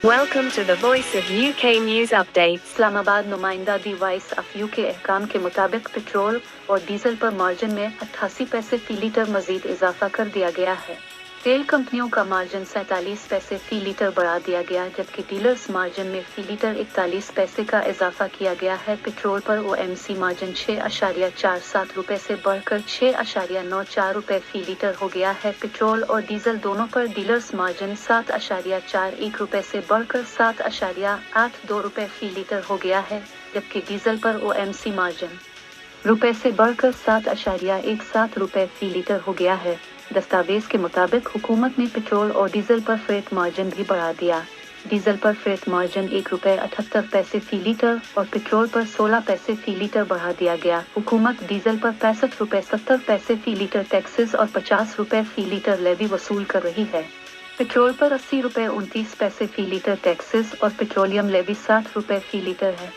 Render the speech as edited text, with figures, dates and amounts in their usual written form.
Welcome to the Voice of UK News Updates. Islamabad नुमाइंदा दी voice of UK अहकाम के मुताबिक पेट्रोल और डीजल पर मार्जिन में 88 पैसे फी लीटर मजीद इजाफा कर दिया गया है। तेल कंपनियों का मार्जिन 47 पैसे फी लीटर बढ़ा दिया गया, जबकि डीलर्स मार्जिन में फी लीटर 41 पैसे का इजाफा किया गया है। पेट्रोल पर OMC मार्जिन 6.47 रुपये से बढ़कर 6.94 रुपये फी लीटर हो गया है। पेट्रोल और डीजल दोनों पर डीलर्स मार्जिन 7.41 रुपये से बढ़कर 7.82 रुपये फी लीटर हो गया है, जबकि डीजल पर OMC मार्जिन रुपये से बढ़कर 7.17 रुपये फी लीटर हो गया है। दस्तावेज के मुताबिक हुकूमत ने पेट्रोल और डीजल पर फ्रेट मार्जिन भी बढ़ा दिया। डीजल पर फ्रेट मार्जिन 1 रुपये 78 पैसे फी लीटर और पेट्रोल पर 16 पैसे फी लीटर बढ़ा दिया गया। हुकूमत डीजल पर 65 रुपये 70 पैसे फी लीटर टैक्सेस और 50 रुपये फी लीटर लेवी वसूल कर रही है। पेट्रोल पर 80 रुपये 29 पैसे फी लीटर टैक्सेस और पेट्रोलियम लेवी 60 रुपये फी लीटर है।